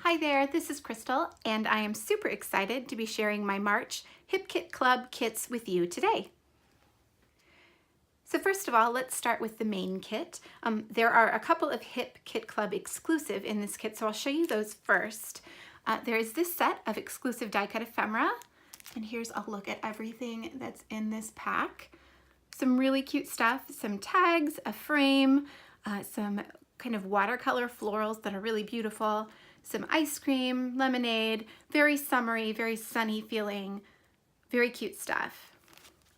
Hi there, this is Crystal, and I am super excited to be sharing my March Hip Kit Club kits with you today. So first of all, let's start with the main kit. There are a couple of Hip Kit Club exclusive in this kit, so I'll show you those first. There is this set of exclusive die-cut ephemera, and here's a look at everything that's in this pack. Some really cute stuff, some tags, a frame, some kind of watercolor florals that are really beautiful, some ice cream, lemonade, very summery, very sunny feeling, very cute stuff.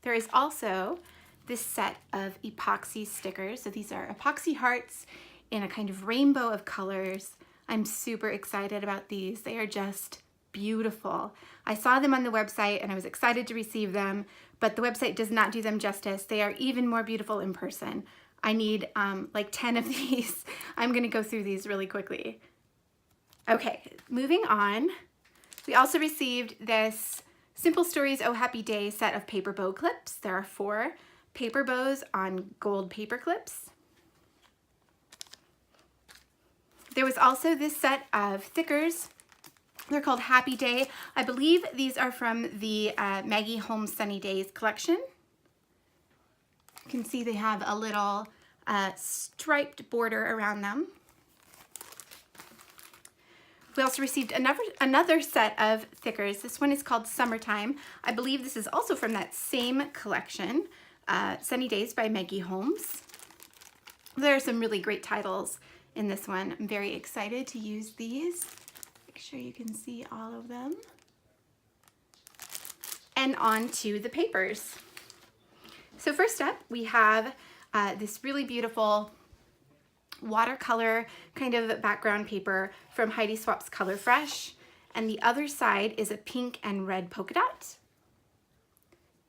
There is also this set of epoxy stickers. So these are epoxy hearts in a kind of rainbow of colors. I'm super excited about these. They are just beautiful. I saw them on the website and I was excited to receive them, but the website does not do them justice. They are even more beautiful in person. I need like 10 of these. I'm gonna go through these really quickly. Okay, moving on. We also received this Simple Stories Oh Happy Day set of paper bow clips. There are 4 paper bows on gold paper clips. There was also this set of thickers. They're called Happy Day. I believe these are from the Maggie Holmes Sunny Days collection. You can see they have a little striped border around them. We also received another set of thickers. This one is called Summertime. I believe this is also from that same collection, Sunny Days by Maggie Holmes. There are some really great titles in this one. I'm very excited to use these. Make sure you can see all of them. And on to the papers. So first up, we have this really beautiful watercolor kind of background paper from Heidi Swapp's Color Fresh, and the other side is a pink and red polka dot.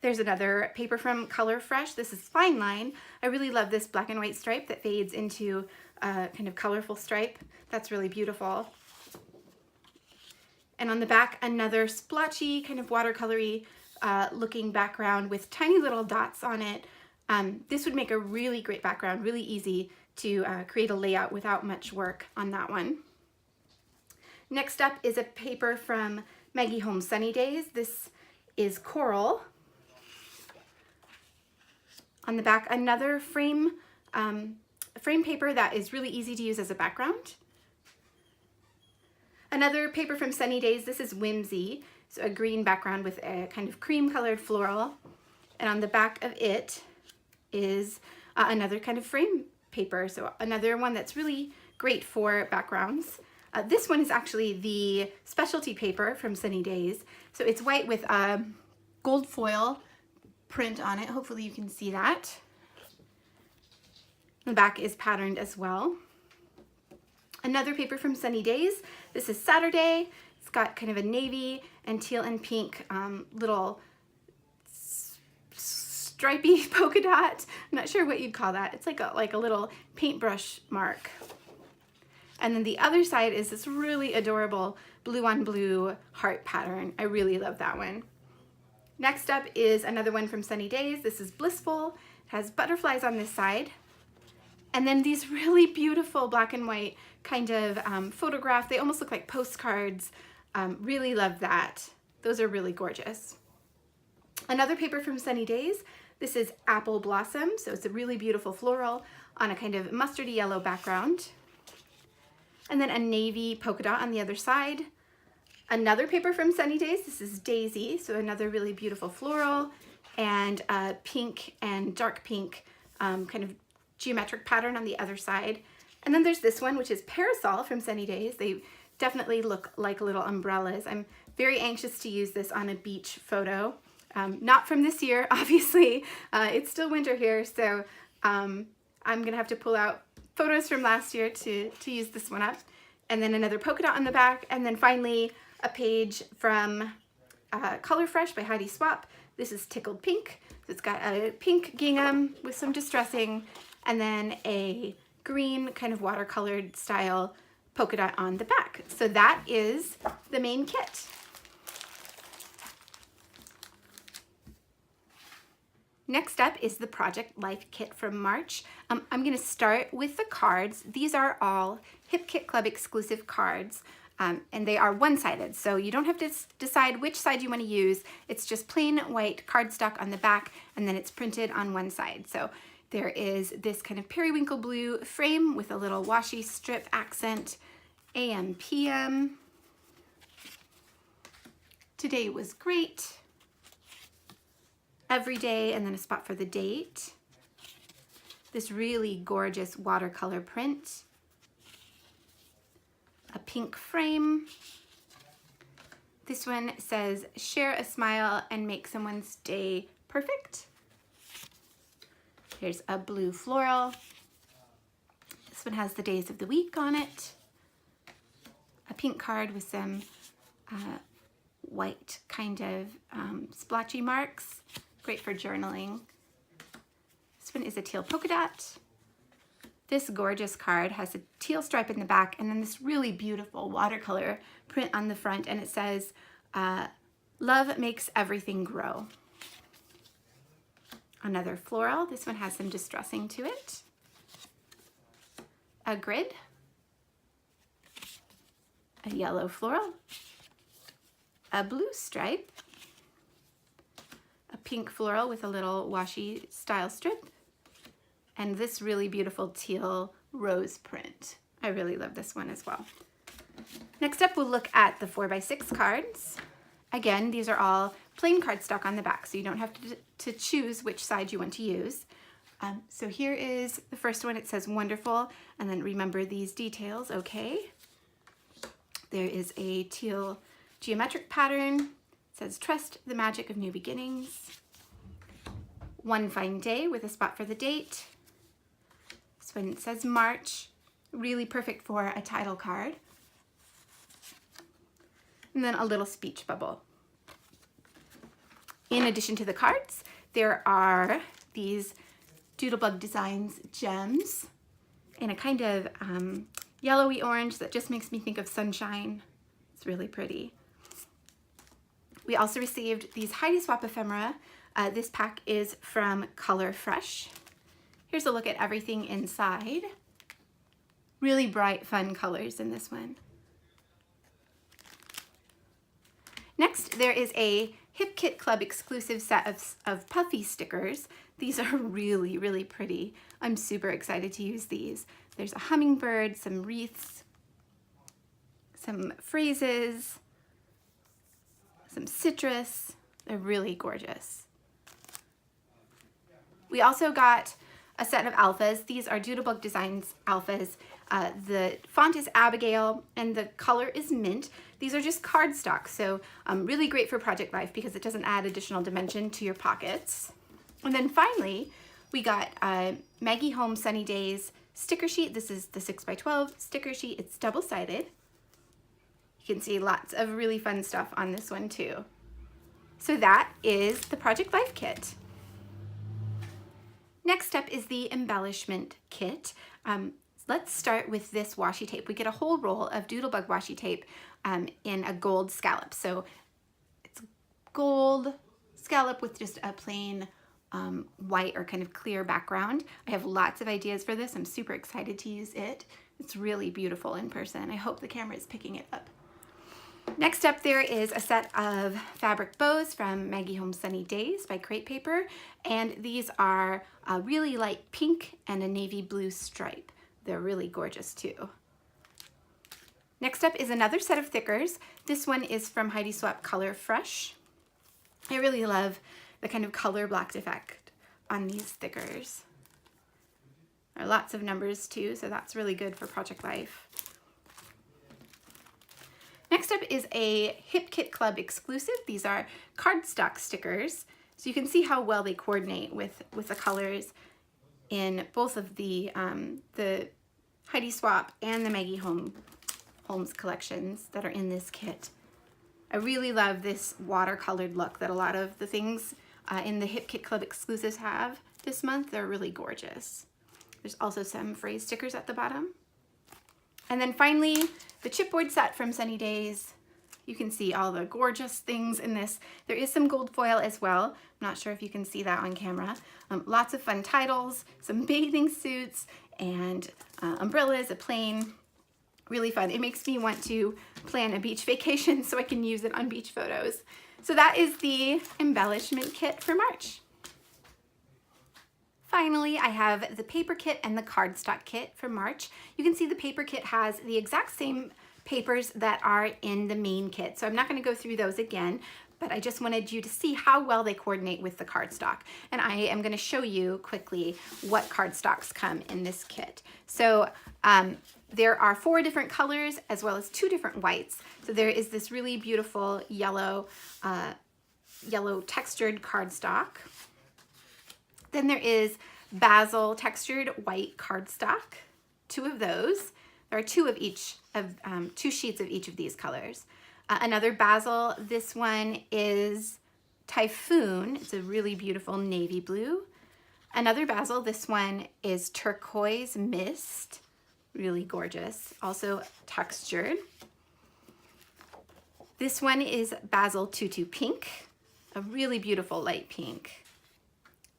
There's another paper from Color Fresh. This is Fine Line. I really love this black and white stripe that fades into a kind of colorful stripe. That's really beautiful. And on the back, another splotchy kind of watercolory looking background with tiny little dots on it. This would make a really great background, really easy to create a layout without much work on that one. Next up is a paper from Maggie Holmes Sunny Days. This is Coral. On the back, another frame paper that is really easy to use as a background. Another paper from Sunny Days. This is Whimsy. So a green background with a kind of cream colored floral. And on the back of it is another kind of frame paper. So another one that's really great for backgrounds. This one is actually the specialty paper from Sunny Days. So it's white with a gold foil print on it. Hopefully you can see that. The back is patterned as well. Another paper from Sunny Days. This is Saturday. It's got kind of a navy and teal and pink little stripy polka dot. I'm not sure what you'd call that. It's like a little paintbrush mark. And then the other side is this really adorable blue on blue heart pattern. I really love that one. Next up is another one from Sunny Days. This is Blissful. It has butterflies on this side. And then these really beautiful black and white kind of photograph. They almost look like postcards. Really love that. Those are really gorgeous. Another paper from Sunny Days. This is Apple Blossom. So it's a really beautiful floral on a kind of mustardy yellow background. And then a navy polka dot on the other side. Another paper from Sunny Days. This is Daisy. So another really beautiful floral and a pink and dark pink kind of geometric pattern on the other side. And then there's this one, which is Parasol from Sunny Days. They definitely look like little umbrellas. I'm very anxious to use this on a beach photo. Not from this year, obviously. It's still winter here, so I'm gonna have to pull out photos from last year to use this one up. And then another polka dot on the back. And then finally, a page from Color Fresh by Heidi Swapp. This is Tickled Pink. So it's got a pink gingham with some distressing, and then a green kind of watercolored style polka dot on the back. So that is the main kit. Next up is the Project Life kit from March. I'm going to start with the cards. These are all Hip Kit Club exclusive cards. and they are one-sided, so you don't have to decide which side you want to use. It's just plain white cardstock on the back, and then it's printed on one side. So there is this kind of periwinkle blue frame with a little washi strip accent, AM, PM, today was great, every day, and then a spot for the date. This really gorgeous watercolor print, a pink frame. This one says, share a smile and make someone's day perfect. Here's a blue floral. This one has the days of the week on it. A pink card with some white kind of splotchy marks. Great for journaling. This one is a teal polka dot. This gorgeous card has a teal stripe in the back and then this really beautiful watercolor print on the front, and it says, love makes everything grow. Another floral. This one has some distressing to it. A grid. A yellow floral. A blue stripe. A pink floral with a little washi style strip. And this really beautiful teal rose print. I really love this one as well. Next up, we'll look at the 4x6 cards. Again, these are all plain cardstock on the back, so you don't have to choose which side you want to use. So here is the first one. It says wonderful, and then remember these details, okay? There is a teal geometric pattern. It says trust the magic of new beginnings. One fine day with a spot for the date. This one says March, really perfect for a title card. And then a little speech bubble. In addition to the cards, there are these Doodlebug Designs gems in a kind of yellowy orange that just makes me think of sunshine. It's really pretty. We also received these Heidi Swap ephemera. This pack is from Color Fresh. Here's a look at everything inside. Really bright, fun colors in this one. Next, there is a Hip Kit Club exclusive set of puffy stickers. These are really, really pretty. I'm super excited to use these. There's a hummingbird, some wreaths, some phrases, some citrus. They're really gorgeous. We also got a set of alphas. These are Doodlebug Designs alphas. The font is Abigail and the color is mint. These are just cardstock, so really great for project life because it doesn't add additional dimension to your pockets. And then finally, we got Maggie Holmes Sunny Days sticker sheet. This is the 6x12 sticker sheet. It's double-sided. You can see lots of really fun stuff on this one too. So that is the Project Life kit. Next up is the embellishment kit. Let's start with this washi tape. We get a whole roll of Doodlebug washi tape in a gold scallop. So it's gold scallop with just a plain white or kind of clear background. I have lots of ideas for this. I'm super excited to use it. It's really beautiful in person. I hope the camera is picking it up. Next up, there is a set of fabric bows from Maggie Holmes Sunny Days by Crate Paper, and these are a really light pink and a navy blue stripe. They're really gorgeous too. Next up is another set of thickers. This one is from Heidi Swap Color Fresh. I really love the kind of color blocked effect on these thickers. There are lots of numbers too, so that's really good for Project Life. Next up is a Hip Kit Club exclusive. These are cardstock stickers. So you can see how well they coordinate with the colors in both of the Heidi Swap and the Maggie Holmes collections that are in this kit. I really love this watercolored look that a lot of the things in the Hip Kit Club exclusives have this month. They're really gorgeous. There's also some phrase stickers at the bottom. And then finally, the chipboard set from Sunny Days. You can see all the gorgeous things in this. There is some gold foil as well. I'm not sure if you can see that on camera. Lots of fun titles, some bathing suits, and umbrellas, a plane Really fun. It makes me want to plan a beach vacation so I can use it on beach photos. So that is the embellishment kit for March. Finally, I have the paper kit and the cardstock kit for March. You can see the paper kit has the exact same papers that are in the main kit. So I'm not going to go through those again, but I just wanted you to see how well they coordinate with the cardstock. And I am going to show you quickly what cardstocks come in this kit. So there are 4 different colors as well as 2 different whites. So there is this really beautiful yellow textured cardstock. Then there is basil textured white cardstock, 2 of those. There are 2 sheets of each of these colors. Another basil, this one is Typhoon. It's a really beautiful navy blue. Another basil, this one is Turquoise Mist. Really gorgeous, also textured. This one is Basil Tutu Pink, a really beautiful light pink.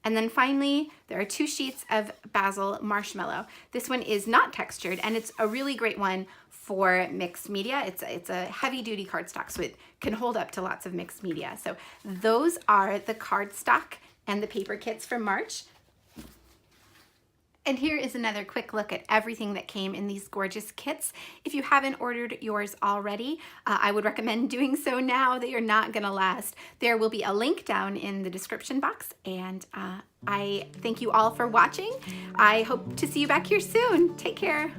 And then finally, there are 2 sheets of Basil Marshmallow. This one is not textured, and it's a really great one for mixed media. It's a heavy-duty cardstock, so it can hold up to lots of mixed media. So those are the cardstock and the paper kits for March. And here is another quick look at everything that came in these gorgeous kits. If you haven't ordered yours already, I would recommend doing so now. They are not gonna last. There will be a link down in the description box, and I thank you all for watching. I hope to see you back here soon. Take care.